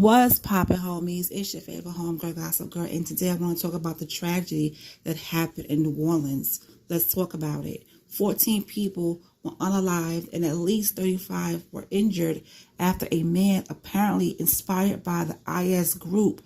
What's poppin', homies? It's your favorite homegirl, Gossip Girl, and today I want to talk about the tragedy that happened in New Orleans. Let's talk about it. 14 people were unalived and at least 35 were injured after a man, apparently inspired by the IS group,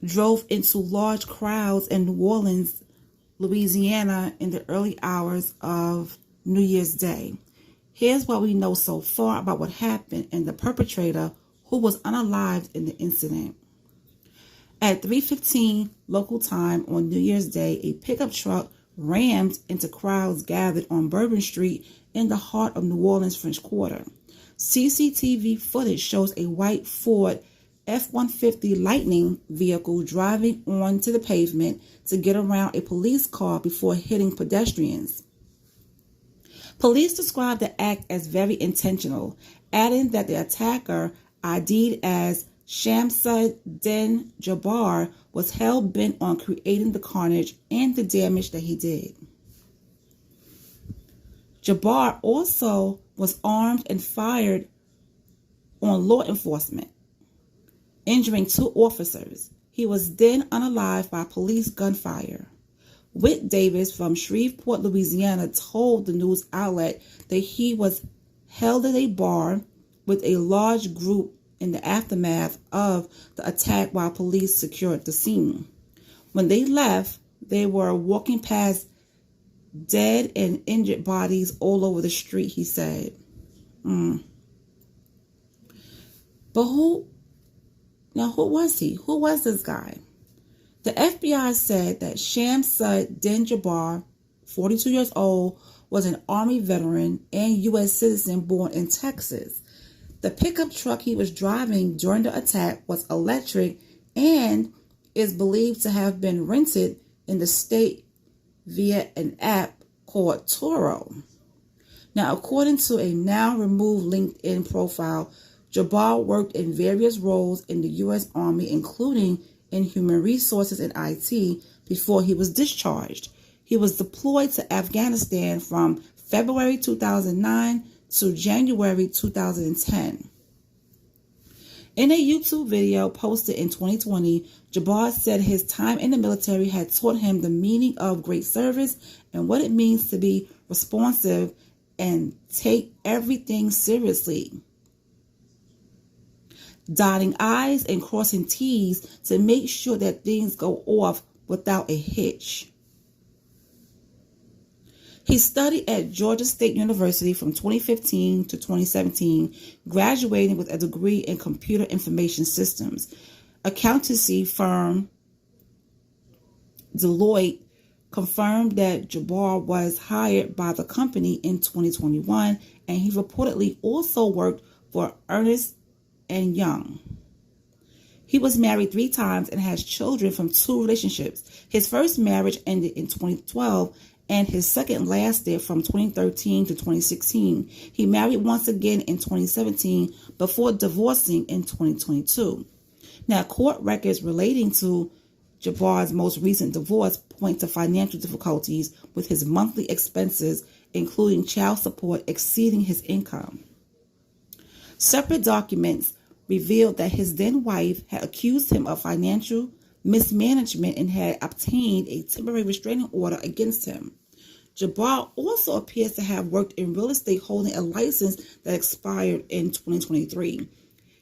drove into large crowds in New Orleans, Louisiana in the early hours of New Year's Day. Here's what we know so far about what happened and the perpetrator, who was unalived in the incident. At 3:15 local time on New Year's Day, a pickup truck rammed into crowds gathered on Bourbon Street in the heart of New Orleans French Quarter. CCTV footage shows a white Ford F-150 Lightning vehicle driving onto the pavement to get around a police car before hitting pedestrians. Police described the act as very intentional, adding that the attacker, ID'd as Shamsuddin Jabbar, was hell-bent on creating the carnage and the damage that he did. Jabbar also was armed and fired on law enforcement, injuring 2 officers. He was then unalived by police gunfire. Whit Davis from Shreveport, Louisiana, told the news outlet that he was held at a bar with a large group in the aftermath of the attack while police secured the scene. When they left, they were walking past dead and injured bodies all over the street, he said. But who was he? Who was this guy? The FBI said that Shamsuddin Jabbar, 42 years old, was an Army veteran and U.S. citizen born in Texas. The pickup truck he was driving during the attack was electric and is believed to have been rented in the state via an app called Turo. Now, according to a now-removed LinkedIn profile, Jabbar worked in various roles in the U.S. Army, including in human resources and IT, before he was discharged. He was deployed to Afghanistan from February 2009 to January 2010. In a YouTube video posted in 2020, Jabbar said his time in the military had taught him the meaning of great service and what it means to be responsive and take everything seriously, dotting I's and crossing T's to make sure that things go off without a hitch. He studied at Georgia State University from 2015 to 2017, graduating with a degree in computer information systems. Accountancy firm Deloitte confirmed that Jabbar was hired by the company in 2021, and he reportedly also worked for Ernst & Young. He was married 3 times and has children from 2 relationships. His first marriage ended in 2012, and his second lasted from 2013 to 2016. He married once again in 2017 before divorcing in 2022. Now, court records relating to Jabbar's most recent divorce point to financial difficulties with his monthly expenses, including child support, exceeding his income. Separate documents revealed that his then wife had accused him of financial mismanagement and had obtained a temporary restraining order against him. Jabbar also appears to have worked in real estate, holding a license that expired in 2023.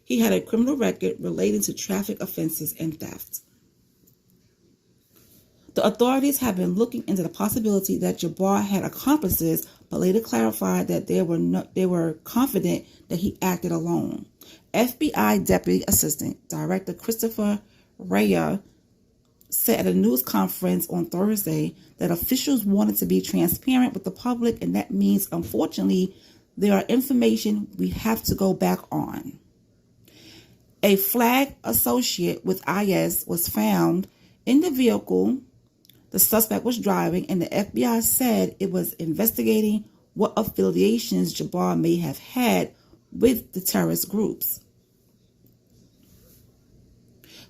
He had a criminal record relating to traffic offenses and theft. The authorities have been looking into the possibility that Jabbar had accomplices, but later clarified that they were confident that he acted alone. FBI Deputy Assistant Director Christopher Raya said at a news conference on Thursday that officials wanted to be transparent with the public, and that means, unfortunately, there are information we have to go back on. A flag associate with IS was found in the vehicle the suspect was driving, and the FBI said it was investigating what affiliations Jabbar may have had with the terrorist groups.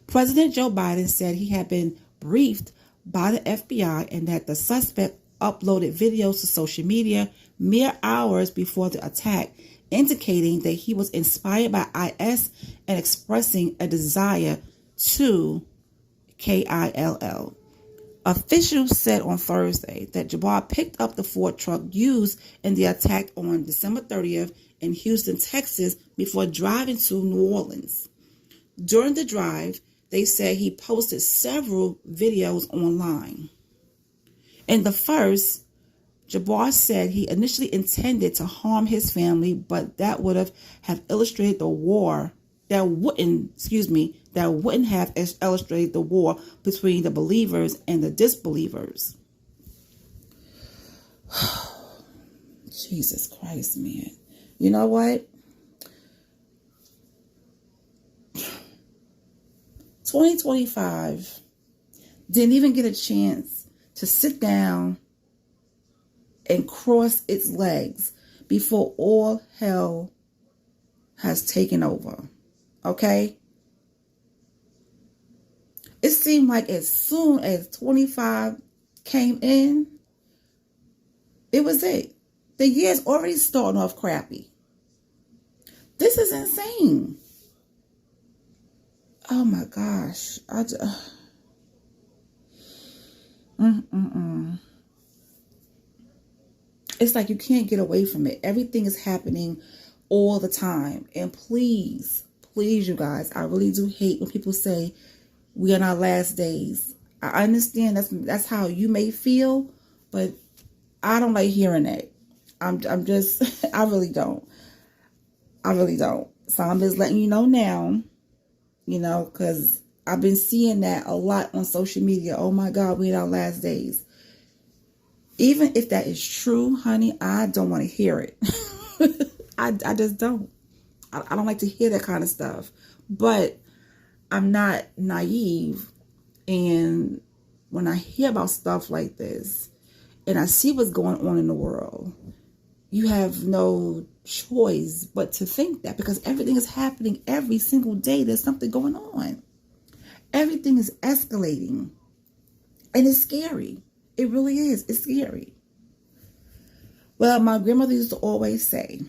President Joe Biden said he had been briefed by the FBI and that the suspect uploaded videos to social media mere hours before the attack, indicating that he was inspired by IS and expressing a desire to KILL. Officials said on Thursday that Jabbar picked up the Ford truck used in the attack on December 30th in Houston, Texas, before driving to New Orleans. During the drive, they said he posted several videos online. In the first, Jabbar said he initially intended to harm his family, but that would have illustrated the war. That wouldn't have illustrated the war between the believers and the disbelievers. Jesus Christ, man. You know what? 2025 didn't even get a chance to sit down and cross its legs before all hell has taken over. Okay? It seemed like as soon as 25 came in, it was it. The year's already starting off crappy. This is insane. Oh my gosh. It's like you can't get away from it. Everything is happening all the time. And please, you guys, I really do hate when people say we're in our last days. I understand that's how you may feel, but I don't like hearing that. I'm just, I really don't. So I'm just letting you know now, because I've been seeing that a lot on social media. Oh my God, we're in our last days. Even if that is true, honey, I don't want to hear it. I just don't. I don't like to hear that kind of stuff. But I'm not naive. And when I hear about stuff like this, and I see what's going on in the world, you have no choice but to think that, because everything is happening every single day. There's something going on. Everything is escalating. And it's scary. It really is. It's scary. Well, my grandmother used to always say,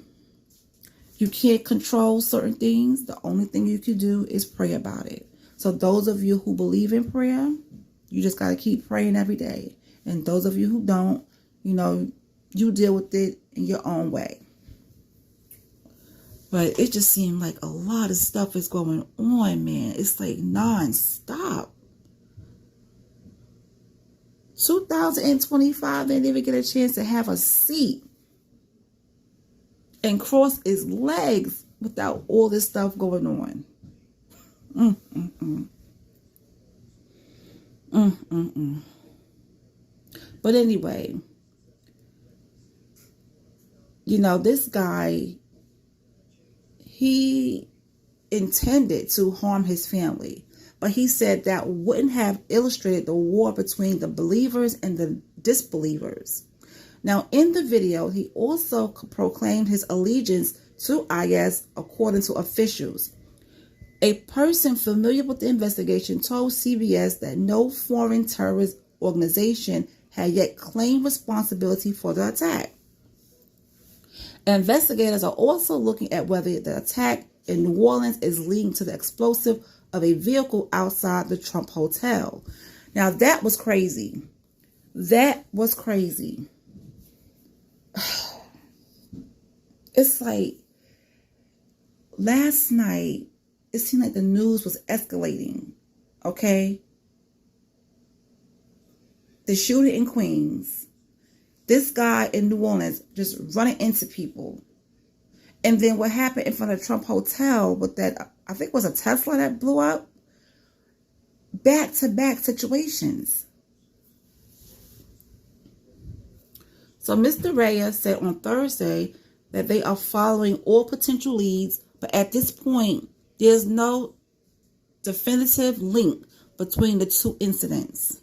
you can't control certain things. The only thing you can do is pray about it. So those of you who believe in prayer, you just got to keep praying every day. And those of you who don't, you deal with it in your own way. But it just seemed like a lot of stuff is going on, man. It's like non-stop. 2025, they didn't even get a chance to have a seat and cross its legs without all this stuff going on. But anyway, this guy, he intended to harm his family. But he said that wouldn't have illustrated the war between the believers and the disbelievers. Now, in the video, he also proclaimed his allegiance to IS, according to officials. A person familiar with the investigation told CBS that no foreign terrorist organization had yet claimed responsibility for the attack. Investigators are also looking at whether the attack in New Orleans is leading to the explosive of a vehicle outside the Trump Hotel. Now, that was crazy. That was crazy. It's like last night, it seemed like the news was escalating. Okay? The shooting in Queens. This guy in New Orleans just running into people. And then what happened in front of Trump Hotel with that, I think it was a Tesla that blew up. Back-to-back situations. So Mr. Reyes said on Thursday that they are following all potential leads, but at this point, there's no definitive link between the two incidents.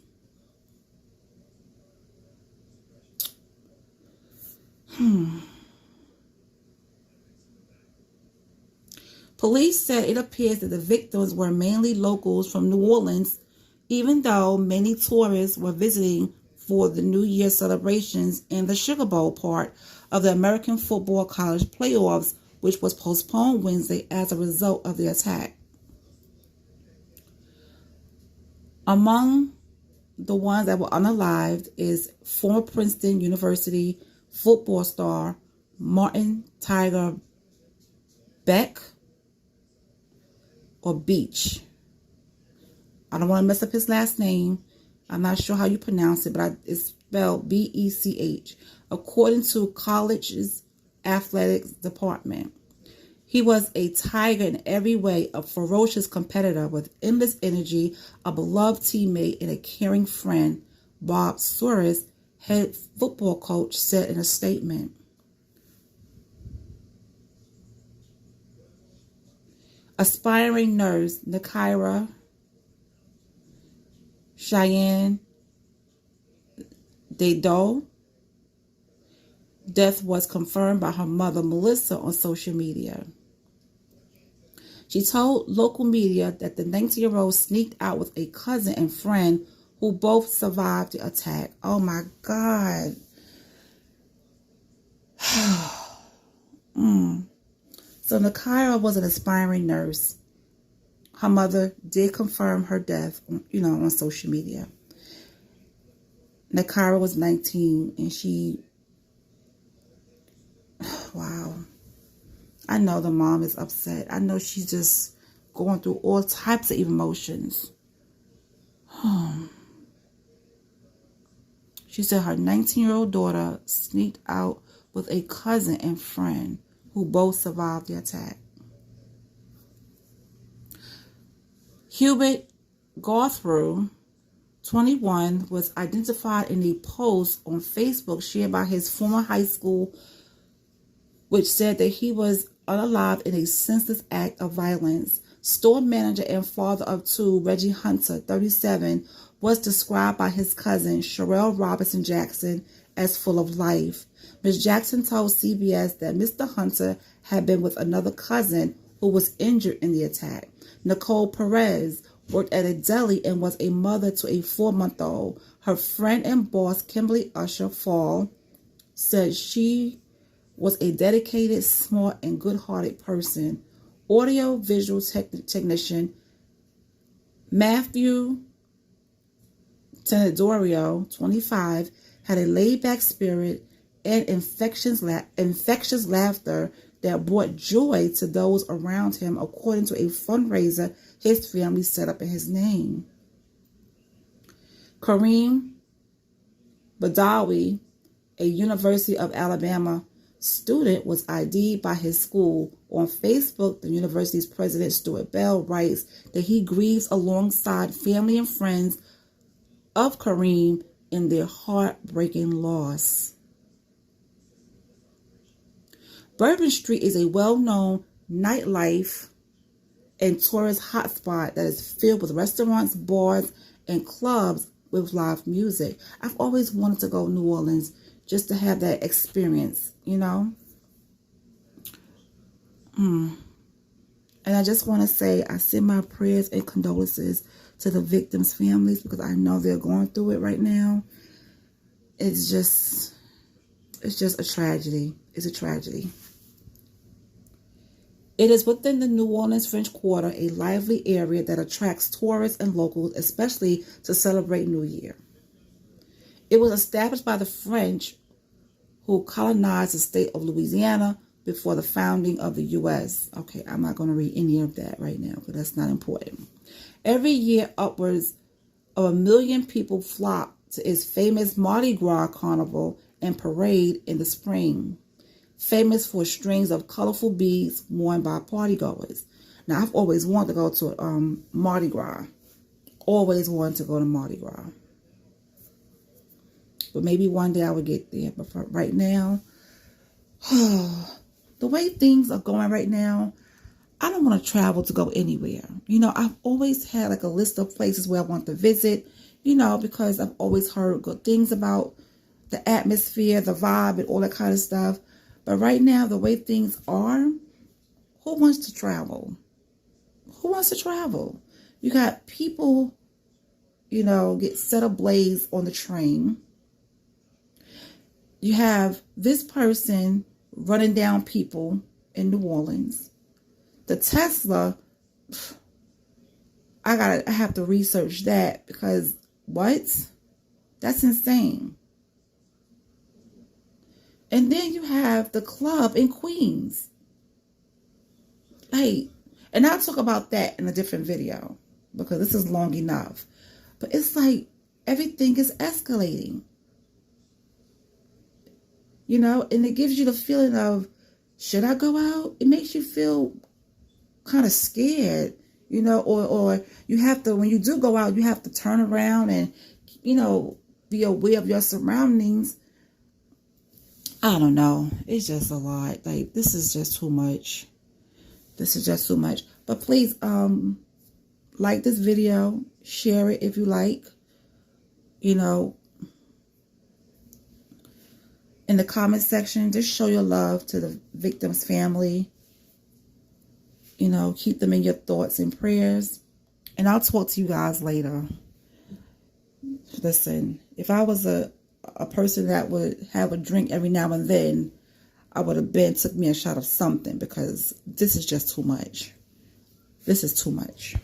Police said it appears that the victims were mainly locals from New Orleans, even though many tourists were visiting for the New Year celebrations and the Sugar Bowl part of the American Football College playoffs which was postponed Wednesday as a result of the attack. Among the ones that were unalived is former Princeton University football star Martin Tiger Beck or Beach. I don't want to mess up his last name. I'm not sure how you pronounce it, but it's spelled B-E-C-H. According to college's athletics department, he was a tiger in every way, a ferocious competitor with endless energy, a beloved teammate, and a caring friend, Bob Suarez, head football coach, said in a statement. Aspiring nurse Nakira Cheyenne Dedo death was confirmed by her mother, Melissa, on social media. She told local media that the 19-year-old sneaked out with a cousin and friend who both survived the attack. Oh my God. So Nakira was an aspiring nurse. Her mother did confirm her death, on social media. Nakira was 19 and she, wow. I know the mom is upset. I know she's just going through all types of emotions. She said her 19-year-old daughter sneaked out with a cousin and friend who both survived the attack. Hubert Gurl, 21, was identified in a post on Facebook shared by his former high school, which said that he was unalived in a senseless act of violence. Store manager and father of two, Reggie Hunter, 37, was described by his cousin, Sherelle Robinson Jackson, as full of life. Ms. Jackson told CBS that Mr. Hunter had been with another cousin who was injured in the attack. Nicole Perez worked at a deli and was a mother to a 4-month-old. Her friend and boss, Kimberly Usher Fall, said she was a dedicated, smart, and good-hearted person. Audio-visual technician Matthew Tenedorio, 25, had a laid-back spirit and infectious laughter that brought joy to those around him, according to a fundraiser his family set up in his name. Kareem Badawi, a University of Alabama student, was ID'd by his school. On Facebook, the university's president, Stuart Bell, writes that he grieves alongside family and friends of Kareem in their heartbreaking loss. Bourbon Street is a well-known nightlife and tourist hotspot that is filled with restaurants, bars, and clubs with live music. I've always wanted to go to New Orleans just to have that experience, And I just want to say I send my prayers and condolences to the victims' families because I know they're going through it right now. It's just a tragedy. It's a tragedy. It is within the New Orleans French Quarter, a lively area that attracts tourists and locals, especially to celebrate New Year. It was established by the French who colonized the state of Louisiana before the founding of the U.S. Okay, I'm not going to read any of that right now because that's not important. Every year, upwards of 1 million people flock to its famous Mardi Gras carnival and parade in the spring, famous for strings of colorful beads worn by partygoers. Now, I've always wanted to go to Mardi Gras. Always wanted to go to Mardi Gras. But maybe one day I would get there. But for right now, the way things are going right now, I don't want to travel to go anywhere. I've always had like a list of places where I want to visit, because I've always heard good things about the atmosphere, the vibe, and all that kind of stuff. But right now, the way things are, who wants to travel? Who wants to travel? You got people, get set ablaze on the train. You have this person running down people in New Orleans. The Tesla, I have to research that, because what? That's insane. And then you have the club in Queens. Hey, and I'll talk about that in a different video, because this is long enough. But it's like everything is escalating. You know, and it gives you the feeling of, should I go out? It makes you feel kind of scared, you know, or you have to, when you do go out, you have to turn around and, you know, be aware of your surroundings. I don't know. It's just a lot. Like, this is just too much. This is just too much. But please, like this video, share it if you like, you know. In the comment section, just show your love to the victim's family. You know, keep them in your thoughts and prayers. And I'll talk to you guys later. Listen, if I was a person that would have a drink every now and then, I would have took me a shot of something, because this is just too much. This is too much.